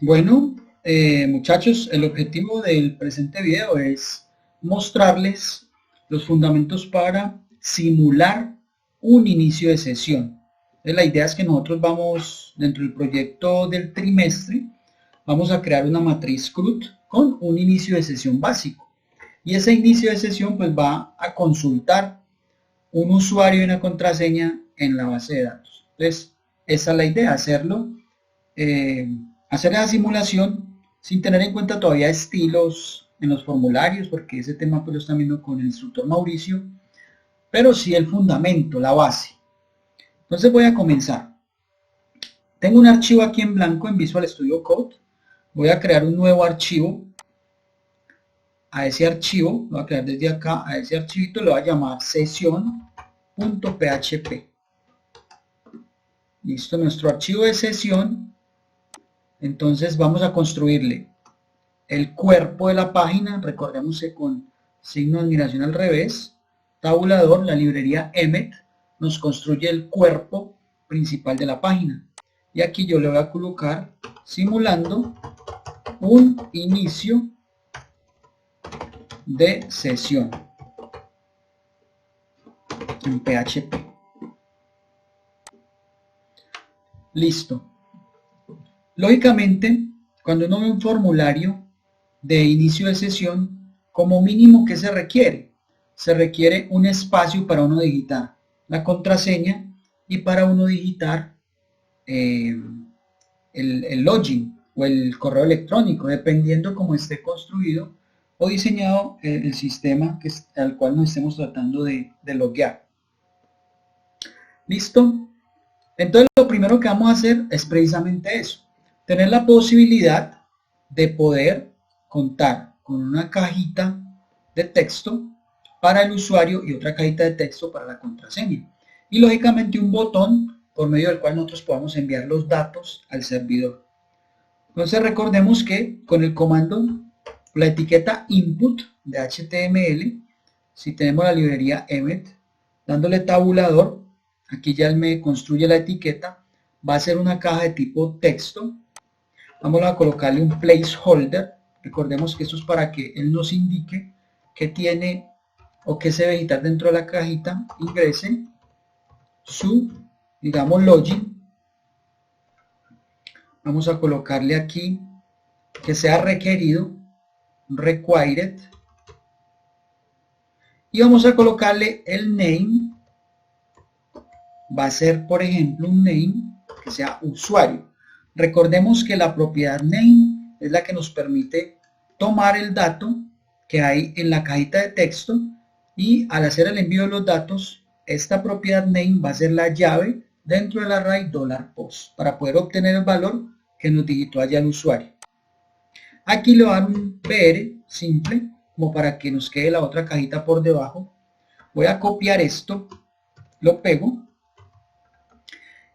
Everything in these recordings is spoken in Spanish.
Bueno, muchachos, el objetivo del presente video es mostrarles los fundamentos para simular un inicio de sesión. Entonces, la idea es que nosotros vamos, dentro del proyecto del trimestre, vamos a crear una matriz CRUD con un inicio de sesión básico. Y ese inicio de sesión pues va a consultar un usuario y una contraseña en la base de datos. Entonces, esa es la idea, eh, hacer la simulación sin tener en cuenta todavía estilos en los formularios, porque ese tema pues lo están viendo con el instructor Mauricio, pero sí el fundamento, la base. Entonces voy a comenzar. Tengo un archivo aquí en blanco en Visual Studio Code. Voy a crear un nuevo archivo. A ese archivo, lo voy a crear desde acá, a ese archivito le voy a llamar sesión.php. Listo, nuestro archivo de sesión. Entonces vamos a construirle el cuerpo de la página, recordemos que con signo de admiración al revés, tabulador, la librería Emmet nos construye el cuerpo principal de la página. Y aquí yo le voy a colocar simulando un inicio de sesión en PHP. Listo. Lógicamente, cuando uno ve un formulario de inicio de sesión, como mínimo, ¿qué se requiere? Se requiere un espacio para uno digitar la contraseña y para uno digitar el login o el correo electrónico, dependiendo cómo esté construido o diseñado el sistema al cual nos estemos tratando de loguear. ¿Listo? Entonces lo primero que vamos a hacer es precisamente eso, tener la posibilidad de poder contar con una cajita de texto para el usuario y otra cajita de texto para la contraseña. Y lógicamente un botón por medio del cual nosotros podamos enviar los datos al servidor. Entonces recordemos que con el comando, la etiqueta input de HTML, si tenemos la librería Emmet, dándole tabulador, aquí ya él me construye la etiqueta, va a ser una caja de tipo texto. Vamos a colocarle un placeholder. Recordemos que esto es para que él nos indique qué tiene o qué se debe digitar dentro de la cajita. Ingrese su, digamos, login. Vamos a colocarle aquí que sea requerido, required. Y vamos a colocarle el name. Va a ser, por ejemplo, un name que sea usuario. Recordemos que la propiedad name es la que nos permite tomar el dato que hay en la cajita de texto y al hacer el envío de los datos, esta propiedad name va a ser la llave dentro del array $post para poder obtener el valor que nos digitó allá el usuario. Aquí le voy a dar un PR simple como para que nos quede la otra cajita por debajo. Voy a copiar esto, lo pego.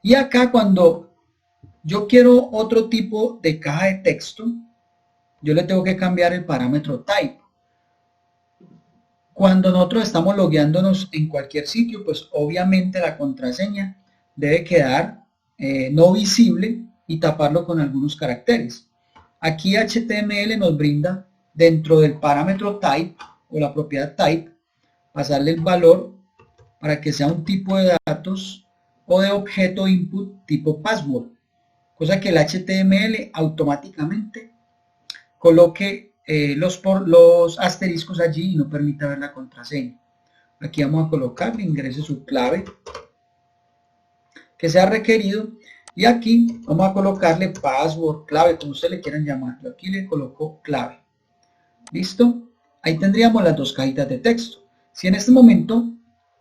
Y acá cuando yo quiero otro tipo de caja de texto, yo le tengo que cambiar el parámetro type. Cuando nosotros estamos logueándonos en cualquier sitio, pues obviamente la contraseña debe quedar no visible y taparlo con algunos caracteres. Aquí HTML nos brinda dentro del parámetro type o la propiedad type, pasarle el valor para que sea un tipo de datos o de objeto input tipo password, cosa que el HTML automáticamente coloque los asteriscos allí y no permita ver la contraseña. Aquí vamos a colocarle, ingrese su clave que sea requerido y aquí vamos a colocarle password, clave, como ustedes le quieran llamar. Yo aquí le coloco clave. ¿Listo? Ahí tendríamos las dos cajitas de texto. Si en este momento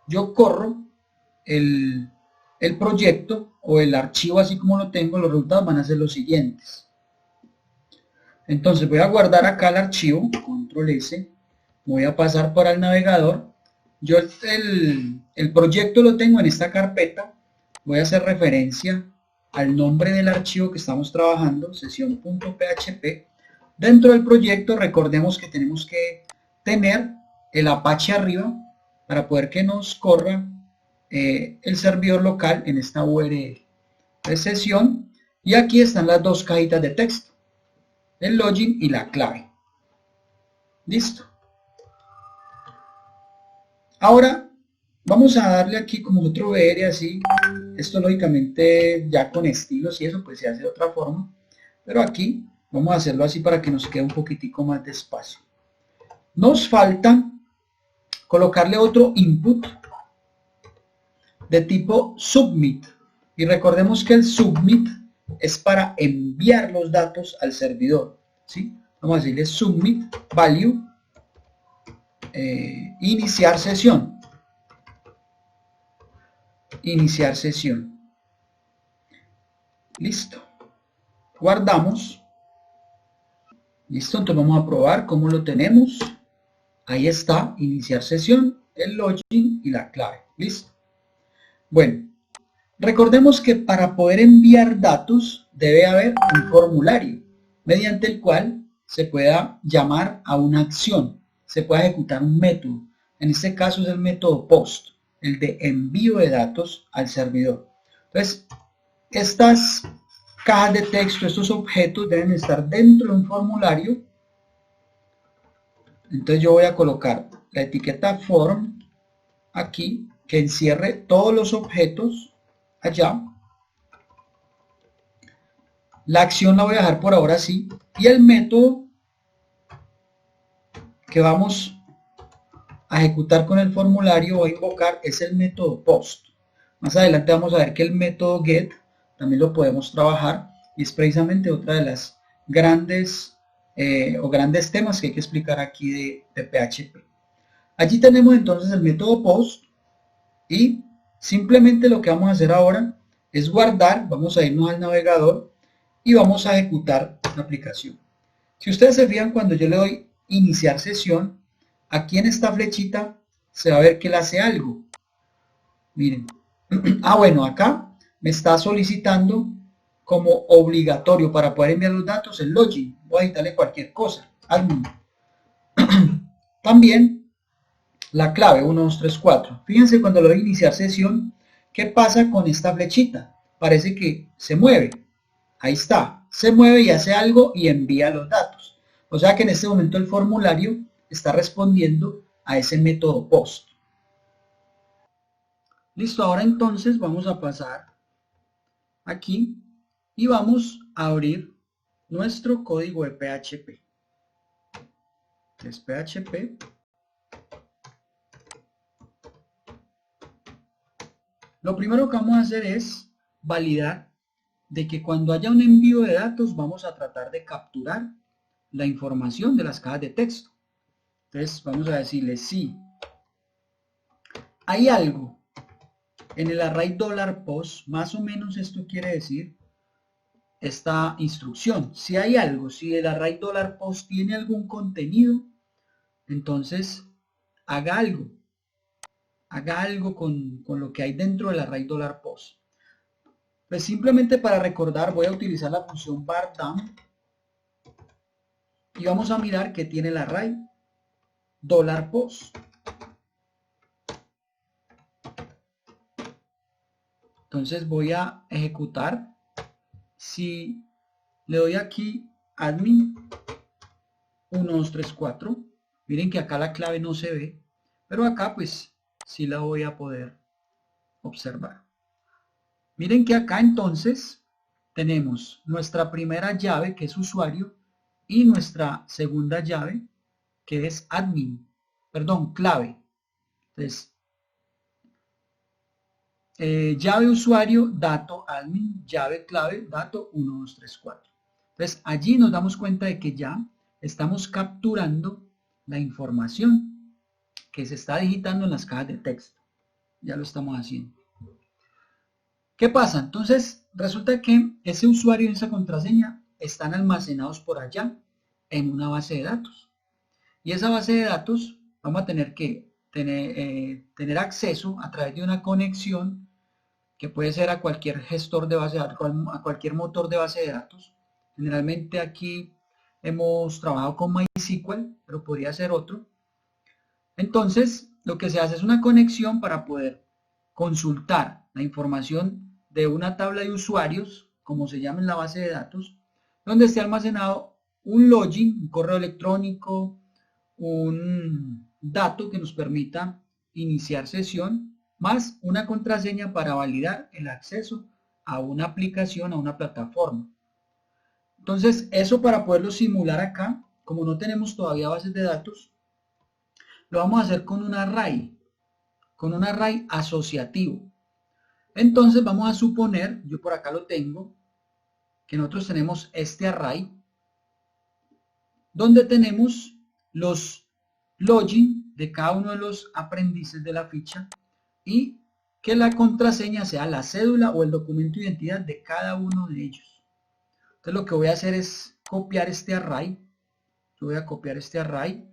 yo corro el proyecto o el archivo así como lo tengo, los resultados van a ser los siguientes. Entonces voy a guardar acá el archivo, control S, voy a pasar para el navegador. Yo el proyecto lo tengo en esta carpeta, voy a hacer referencia al nombre del archivo que estamos trabajando, sesión.php. Dentro del proyecto recordemos que tenemos que tener el Apache arriba para poder que nos corra el servidor local en esta URL. Entonces, sesión, y aquí están las dos cajitas de texto. el login y la clave. Listo. Ahora vamos a darle aquí como otro VR así. Esto lógicamente ya con estilos y eso pues se hace de otra forma. Pero aquí vamos a hacerlo así para que nos quede un poquitico más de espacio. Nos falta colocarle otro input de tipo submit. Y recordemos que el submit es para enviar los datos al servidor. ¿Sí? Vamos a decirle submit value iniciar sesión. Iniciar sesión. Listo. Guardamos. Listo, entonces vamos a probar cómo lo tenemos. Ahí está, iniciar sesión, el login y la clave. Listo. Bueno, recordemos que para poder enviar datos debe haber un formulario mediante el cual se pueda llamar a una acción, se puede ejecutar un método. En este caso es el método POST, el de envío de datos al servidor. Entonces, estas cajas de texto, estos objetos deben estar dentro de un formulario. Entonces yo voy a colocar la etiqueta form aquí, que encierre todos los objetos allá. La acción la voy a dejar por ahora así. Y el método que vamos a ejecutar con el formulario o a invocar es el método post. Más adelante vamos a ver que el método get también lo podemos trabajar y es precisamente otra de las grandes grandes temas que hay que explicar aquí de PHP. Allí tenemos entonces el método post y simplemente lo que vamos a hacer ahora es guardar, vamos a irnos al navegador y vamos a ejecutar la aplicación. Si ustedes se fijan, cuando yo le doy iniciar sesión, aquí en esta flechita se va a ver que él hace algo. Miren. Bueno, acá me está solicitando como obligatorio para poder enviar los datos el login. Voy a editarle cualquier cosa. Admin. También la clave 1, 2, 3, 4. Fíjense cuando le doy iniciar sesión, ¿qué pasa con esta flechita? Parece que se mueve. Ahí está. Se mueve y hace algo y envía los datos. O sea que en este momento el formulario está respondiendo a ese método post. Listo, ahora entonces vamos a pasar aquí y vamos a abrir nuestro código de PHP. Es PHP. Lo primero que vamos a hacer es validar de que cuando haya un envío de datos vamos a tratar de capturar la información de las cajas de texto. Entonces vamos a decirle sí. Hay algo en el array $post, más o menos esto quiere decir esta instrucción. Si hay algo, si el array $post tiene algún contenido, entonces haga algo con lo que hay dentro del array $post. Pues simplemente para recordar voy a utilizar la función bar_down y vamos a mirar que tiene el array $post. Entonces voy a ejecutar. Si le doy aquí admin 1, 2, 3, 4, miren que acá la clave no se ve, pero acá pues sí la voy a poder observar. Miren que acá entonces tenemos nuestra primera llave, que es usuario, y nuestra segunda llave, que es admin, perdón, clave. Entonces, llave usuario, dato admin, llave clave, dato 1, 2, 3, 4. Entonces, allí nos damos cuenta de que ya estamos capturando la información que se está digitando en las cajas de texto. Ya lo estamos haciendo. ¿Qué pasa? Entonces, resulta que ese usuario y esa contraseña están almacenados por allá en una base de datos. Y esa base de datos vamos a tener que tener acceso a través de una conexión que puede ser a cualquier gestor de base de datos, a cualquier motor de base de datos. Generalmente aquí hemos trabajado con MySQL, pero podría ser otro. Entonces, lo que se hace es una conexión para poder consultar la información de una tabla de usuarios, como se llama en la base de datos, donde esté almacenado un login, un correo electrónico, un dato que nos permita iniciar sesión, más una contraseña para validar el acceso a una aplicación, a una plataforma. Entonces, eso para poderlo simular acá, como no tenemos todavía bases de datos, lo vamos a hacer con un array asociativo. Entonces vamos a suponer, yo por acá lo tengo, que nosotros tenemos este array, donde tenemos los login de cada uno de los aprendices de la ficha y que la contraseña sea la cédula o el documento de identidad de cada uno de ellos. Entonces lo que voy a hacer es copiar este array. Yo voy a copiar este array,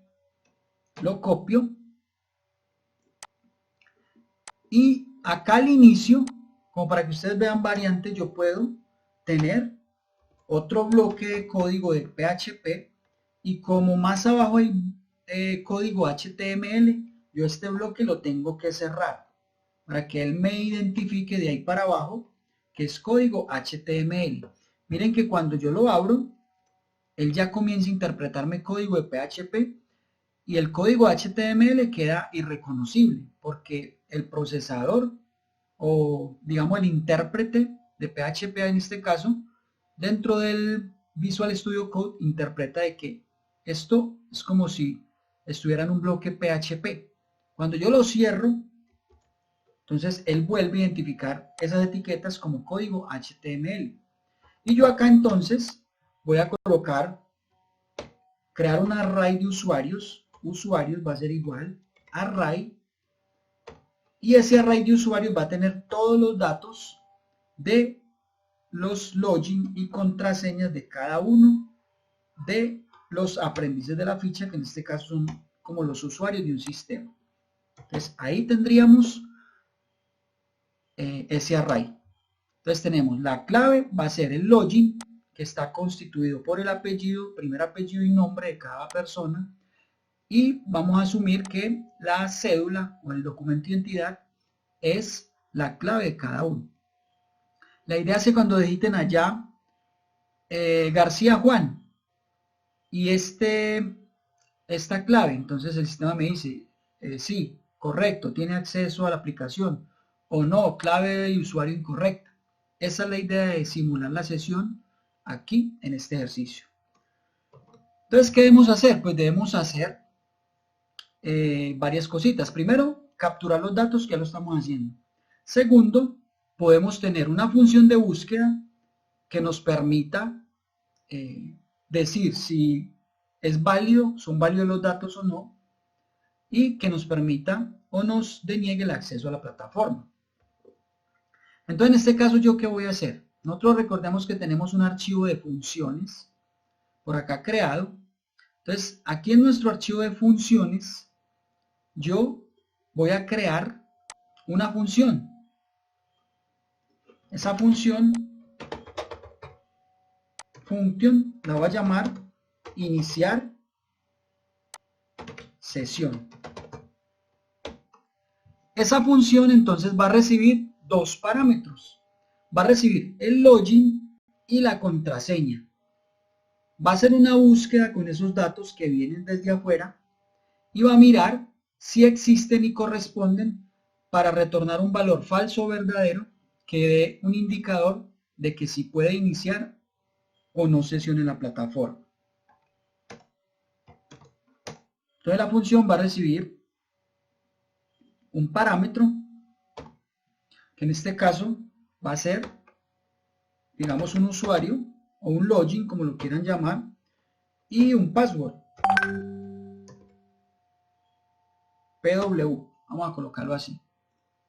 lo copio y acá al inicio, como para que ustedes vean variantes, yo puedo tener otro bloque de código de PHP y como más abajo hay código HTML, yo este bloque lo tengo que cerrar para que él me identifique de ahí para abajo que es código HTML. Miren que cuando yo lo abro, él ya comienza a interpretarme código de PHP y el código HTML queda irreconocible porque el procesador o digamos el intérprete de PHP en este caso, dentro del Visual Studio Code interpreta de que esto es como si estuviera en un bloque PHP. Cuando yo lo cierro, entonces él vuelve a identificar esas etiquetas como código HTML. Y yo acá entonces voy a colocar, crear un array de usuarios. Usuarios va a ser igual, array. Y ese array de usuarios va a tener todos los datos de los login y contraseñas de cada uno de los aprendices de la ficha, que en este caso son como los usuarios de un sistema. Entonces ahí tendríamos ese array. Entonces tenemos la clave, va a ser el login, que está constituido por el apellido, primer apellido y nombre de cada persona. Y vamos a asumir que la cédula o el documento de identidad es la clave de cada uno. La idea es que cuando digiten allá García Juan y esta clave, entonces el sistema me dice sí, correcto, tiene acceso a la aplicación, o no, clave de usuario incorrecta. Esa es la idea de simular la sesión aquí en este ejercicio. Entonces, ¿qué debemos hacer? Pues debemos hacer varias cositas. Primero, capturar los datos, que ya lo estamos haciendo. Segundo, podemos tener una función de búsqueda que nos permita decir si es válido, son válidos los datos o no, y que nos permita o nos deniegue el acceso a la plataforma. Entonces, en este caso, ¿yo qué voy a hacer? Nosotros recordemos que tenemos un archivo de funciones por acá creado. Entonces, aquí en nuestro archivo de funciones, yo voy a crear una función. Esa función la voy a llamar iniciar sesión. Esa función entonces va a recibir dos parámetros. Va a recibir el login y la contraseña. Va a hacer una búsqueda con esos datos que vienen desde afuera y va a mirar si existen y corresponden para retornar un valor falso o verdadero que dé un indicador de que si puede iniciar o no sesión en la plataforma. Entonces la función va a recibir un parámetro que en este caso va a ser, digamos, un usuario o un login, como lo quieran llamar, y un password. PW, vamos a colocarlo así.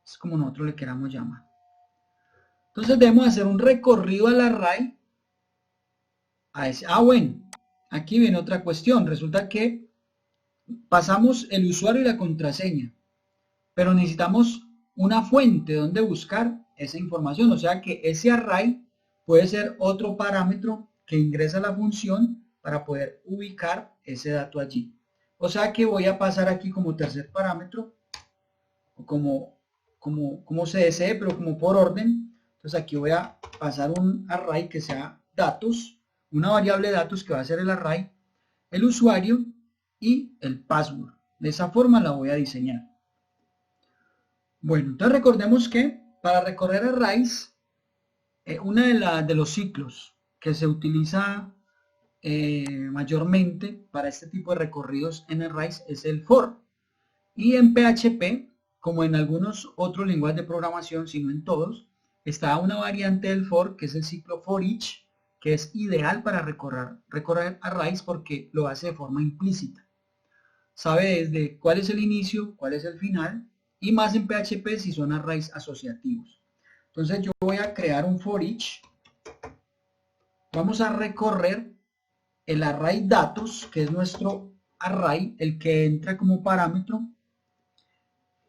Es como nosotros le queramos llamar. Entonces debemos hacer un recorrido al array. Bueno, aquí viene otra cuestión. Resulta que pasamos el usuario y la contraseña, pero necesitamos una fuente donde buscar esa información. O sea que ese array puede ser otro parámetro que ingresa a la función para poder ubicar ese dato allí. O sea que voy a pasar aquí como tercer parámetro, o como se desee, pero como por orden. Entonces aquí voy a pasar un array que sea datos, una variable de datos que va a ser el array, el usuario y el password. De esa forma la voy a diseñar. Bueno, entonces recordemos que para recorrer arrays, una de los ciclos que se utiliza mayormente para este tipo de recorridos en arrays es el for. Y en PHP, como en algunos otros lenguajes de programación, sino en todos, está una variante del for, que es el ciclo for each, que es ideal para recorrer arrays porque lo hace de forma implícita. Sabe desde cuál es el inicio, cuál es el final, y más en PHP si son arrays asociativos. Entonces yo voy a crear un for each. Vamos a recorrer el array datos, que es nuestro array, el que entra como parámetro,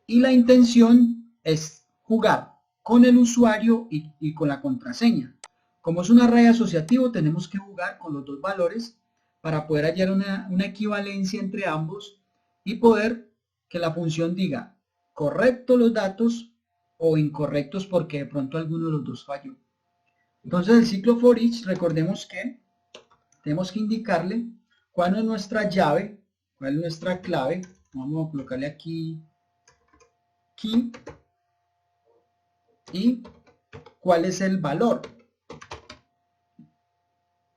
y la intención es jugar con el usuario y con la contraseña. Como es un array asociativo, tenemos que jugar con los dos valores para poder hallar una equivalencia entre ambos y poder que la función diga correcto los datos o incorrectos porque de pronto alguno de los dos falló. Entonces el ciclo for each, recordemos que tenemos que indicarle cuál es nuestra llave, cuál es nuestra clave. Vamos a colocarle aquí key y cuál es el valor,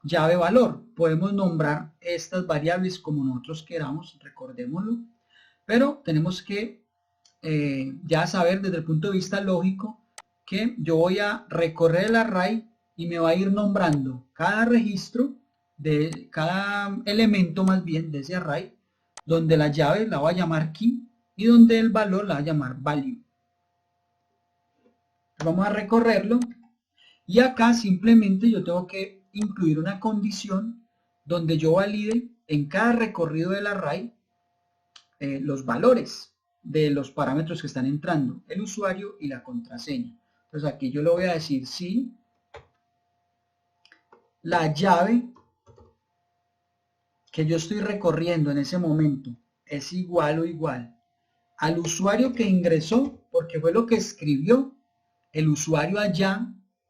llave valor. Podemos nombrar estas variables como nosotros queramos, recordémoslo, pero tenemos que ya saber desde el punto de vista lógico que yo voy a recorrer el array y me va a ir nombrando cada registro de cada elemento más bien de ese array, donde la llave la voy a llamar key y donde el valor la voy a llamar value. Vamos a recorrerlo y acá simplemente yo tengo que incluir una condición donde yo valide en cada recorrido del array los valores de los parámetros que están entrando, el usuario y la contraseña. Entonces aquí yo le voy a decir si la llave que yo estoy recorriendo en ese momento es igual o igual al usuario que ingresó, porque fue lo que escribió el usuario allá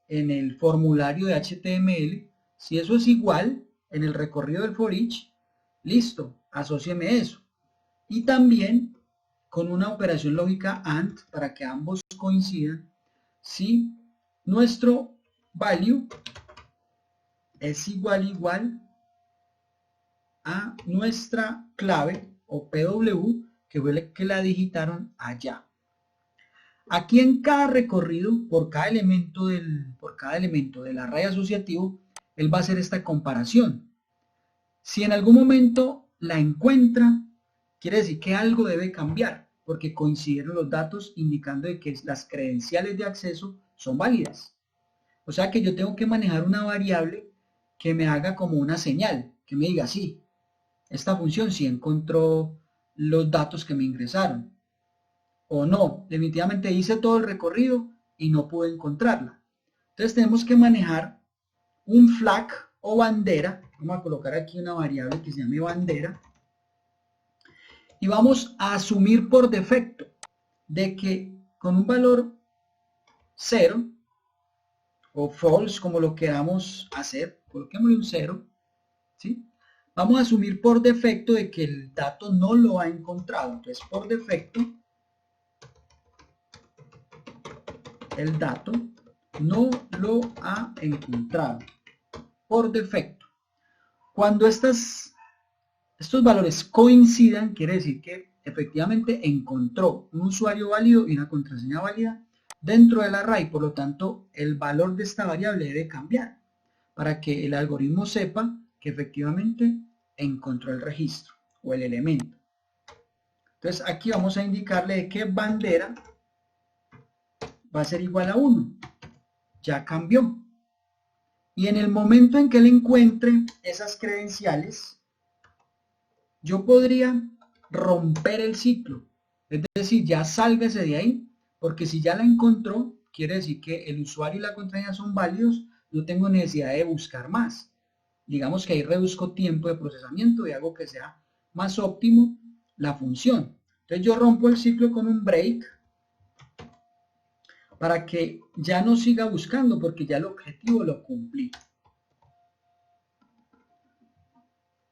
en el formulario de HTML. Si eso es igual en el recorrido del for each, listo, asócieme eso. Y también con una operación lógica AND para que ambos coincidan, si nuestro value es igual a nuestra clave o PW, que fue la que la digitaron allá. Aquí en cada recorrido, por cada elemento del array asociativo, él va a hacer esta comparación. Si en algún momento la encuentra, quiere decir que algo debe cambiar, porque coincidieron los datos indicando de que las credenciales de acceso son válidas. O sea que yo tengo que manejar una variable que me haga como una señal, que me diga, sí, esta función sí encontró los datos que me ingresaron. O no, definitivamente hice todo el recorrido y no pude encontrarla. Entonces tenemos que manejar un flag o bandera. Vamos a colocar aquí una variable que se llame bandera. Y vamos a asumir por defecto de que con un valor 0 o false, como lo queramos hacer, coloquémosle un 0, ¿sí? Vamos a asumir por defecto de que el dato no lo ha encontrado. Entonces por defecto el dato no lo ha encontrado por defecto. Cuando estos valores coincidan, quiere decir que efectivamente encontró un usuario válido y una contraseña válida dentro del array. Por lo tanto, el valor de esta variable debe cambiar para que el algoritmo sepa que efectivamente encontró el registro o el elemento. Entonces aquí vamos a indicarle de qué bandera va a ser igual a 1. Ya cambió. Y en el momento en que él encuentre esas credenciales, yo podría romper el ciclo. Es decir, ya sálvese de ahí, porque si ya la encontró, quiere decir que el usuario y la contraseña son válidos, no tengo necesidad de buscar más. Digamos que ahí reduzco tiempo de procesamiento y hago que sea más óptimo la función. Entonces yo rompo el ciclo con un break, para que ya no siga buscando porque ya el objetivo lo cumplí.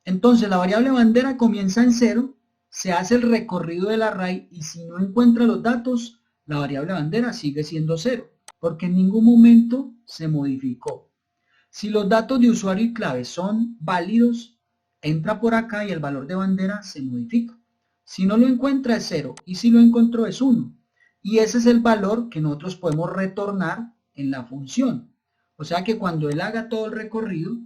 Entonces la variable bandera comienza en 0, se hace el recorrido del array y si no encuentra los datos, la variable bandera sigue siendo 0, porque en ningún momento se modificó. Si los datos de usuario y clave son válidos, entra por acá y el valor de bandera se modifica. Si no lo encuentra es 0 y si lo encontró es 1. Y ese es el valor que nosotros podemos retornar en la función. O sea que cuando él haga todo el recorrido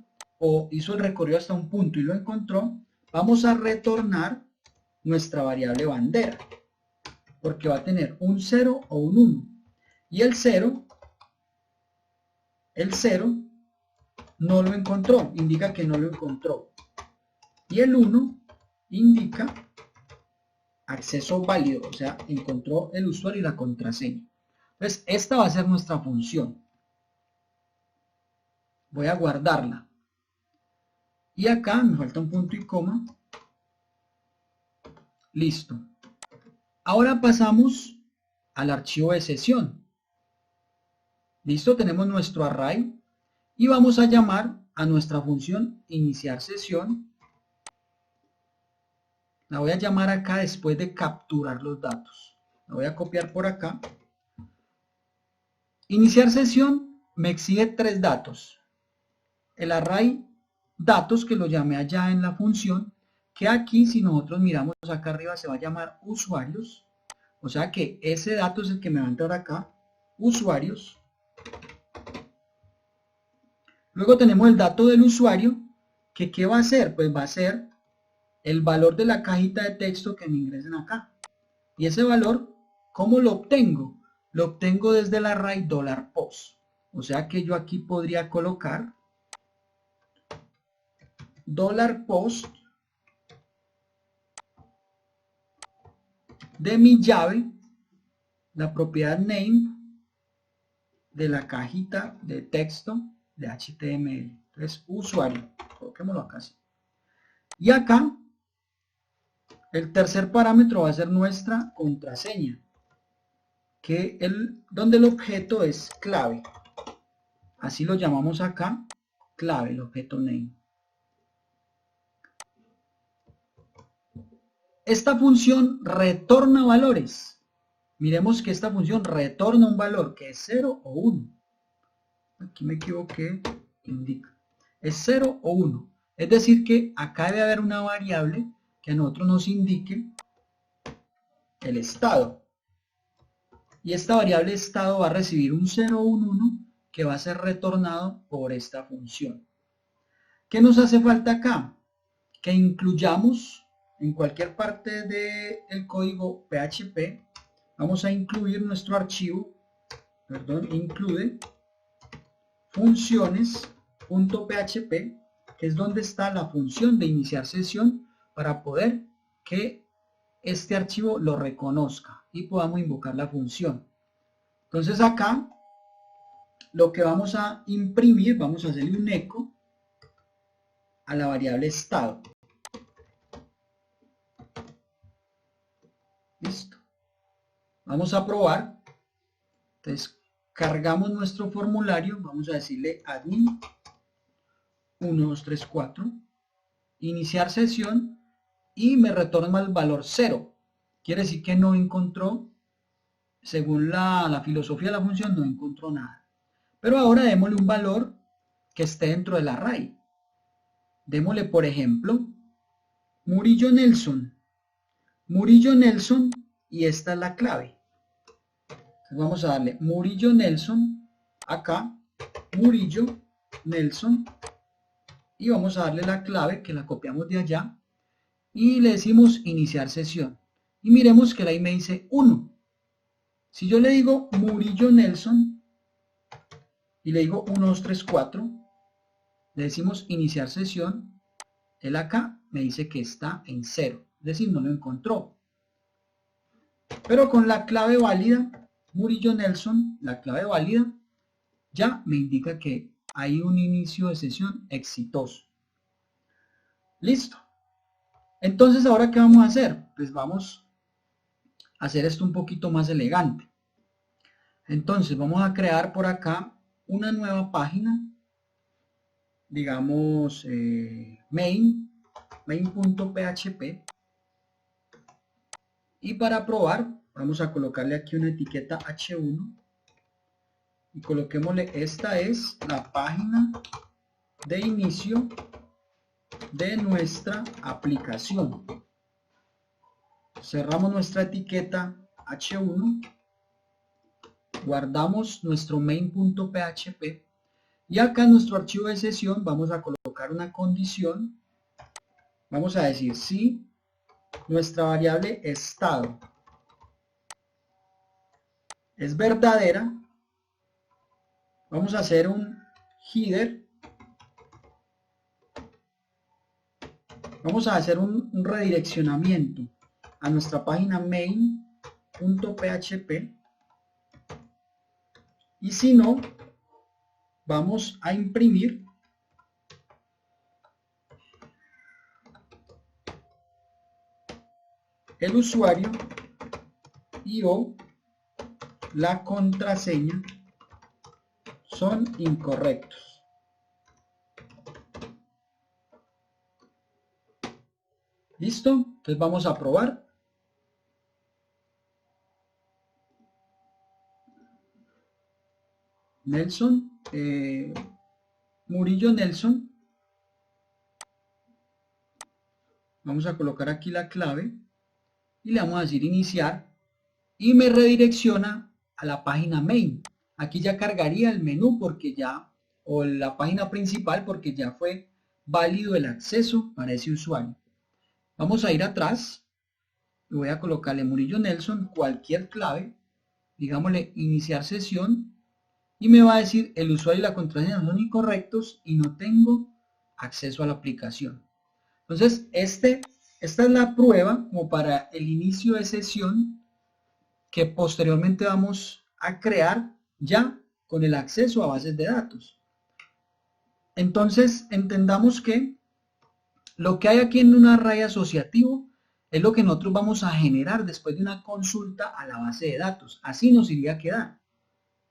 o hizo el recorrido hasta un punto y lo encontró, vamos a retornar nuestra variable bandera, porque va a tener un 0 o un 1. Y el 0 no lo encontró, indica que no lo encontró. Y el 1 indica acceso válido, o sea, encontró el usuario y la contraseña. Entonces, esta va a ser nuestra función. Voy a guardarla. Y acá me falta un punto y coma. Listo. Ahora pasamos al archivo de sesión. Listo, tenemos nuestro array y vamos a llamar a nuestra función iniciar sesión. La voy a llamar acá después de capturar los datos. La voy a copiar por acá. Iniciar sesión me exige 3 datos. El array datos, que lo llamé allá en la función, que aquí si nosotros miramos acá arriba se va a llamar usuarios. O sea que ese dato es el que me va a entrar acá, usuarios. Luego tenemos el dato del usuario, que ¿qué va a hacer? Pues va a ser el valor de la cajita de texto que me ingresen acá. Y ese valor, ¿cómo lo obtengo? Lo obtengo desde el array $post. O sea que yo aquí podría colocar $post de mi llave, la propiedad name de la cajita de texto de HTML. Entonces, usuario, coloquémoslo acá así. Y acá, el tercer parámetro va a ser nuestra contraseña, donde el objeto es clave. Así lo llamamos acá, clave, el objeto name. Esta función retorna valores. Miremos que esta función retorna un valor que es 0 o 1. Aquí me equivoqué, indica. Es 0 o 1. Es decir que acá debe haber una variable que a nosotros nos indique el estado. Y esta variable estado va a recibir un 0 o un 1 que va a ser retornado por esta función. ¿Qué nos hace falta acá? Que incluyamos en cualquier parte del código PHP, vamos a incluir nuestro archivo, include funciones.php, que es donde está la función de iniciar sesión, para poder que este archivo lo reconozca y podamos invocar la función. Entonces acá lo que vamos a imprimir, vamos a hacerle un eco a la variable estado. Listo. Vamos a probar. Entonces cargamos nuestro formulario, vamos a decirle admin 1, 2, 3, 4, iniciar sesión y me retorna el valor 0. Quiere decir que no encontró, según la filosofía de la función, no encontró nada. Pero ahora démosle un valor que esté dentro del array. Démosle, por ejemplo, Murillo Nelson. Murillo Nelson, y esta es la clave. Entonces vamos a darle Murillo Nelson, acá, Murillo Nelson, y vamos a darle la clave que la copiamos de allá y le decimos iniciar sesión. Y miremos que ahí me dice 1. Si yo le digo Murillo Nelson y le digo 1, 2, 3, 4, le decimos iniciar sesión, él acá me dice que está en 0, es decir, no lo encontró. Pero con la clave válida, Murillo Nelson, la clave válida, ya me indica que hay un inicio de sesión exitoso. Listo. Entonces, ¿ahora qué vamos a hacer? Pues vamos a hacer esto un poquito más elegante. Entonces, vamos a crear por acá una nueva página, digamos main, main.php. Y para probar, vamos a colocarle aquí una etiqueta h1 y coloquémosle, esta es la página de inicio de nuestra aplicación. Cerramos nuestra etiqueta h1, guardamos nuestro main.php y acá en nuestro archivo de sesión vamos a colocar una condición. Vamos a decir si nuestra variable estado es verdadera, vamos a hacer un header, vamos a hacer un redireccionamiento a nuestra página main.php, y si no, vamos a imprimir el usuario y o la contraseña son incorrectos. ¿Listo? Entonces vamos a probar. Nelson, Murillo Nelson. Vamos a colocar aquí la clave y le vamos a decir iniciar y me redirecciona a la página main. Aquí ya cargaría el menú porque ya, o la página principal, porque ya fue válido el acceso para ese usuario. Vamos a ir atrás y voy a colocarle Murillo Nelson, cualquier clave, digámosle iniciar sesión, y me va a decir el usuario y la contraseña son incorrectos y no tengo acceso a la aplicación. Entonces, esta es la prueba como para el inicio de sesión que posteriormente vamos a crear ya con el acceso a bases de datos. Entonces, entendamos que lo que hay aquí en un array asociativo es lo que nosotros vamos a generar después de una consulta a la base de datos. Así nos iría a quedar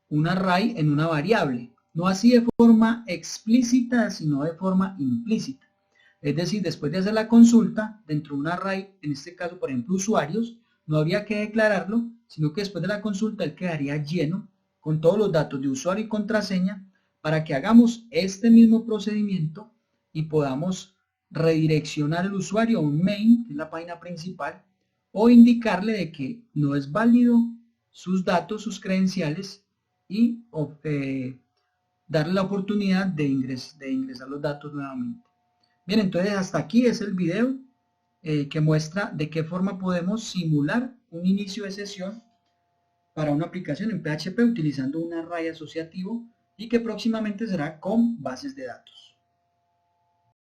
un array en una variable, no así de forma explícita, sino de forma implícita. Es decir, después de hacer la consulta dentro de un array, en este caso por ejemplo usuarios, no habría que declararlo, sino que después de la consulta él quedaría lleno con todos los datos de usuario y contraseña para que hagamos este mismo procedimiento y podamos redireccionar al usuario a un main, que es la página principal, o indicarle de que no es válido sus datos, sus credenciales, y darle la oportunidad de ingresar los datos nuevamente. Bien, entonces hasta aquí es el video que muestra de qué forma podemos simular un inicio de sesión para una aplicación en PHP utilizando un array asociativo y que próximamente será con bases de datos.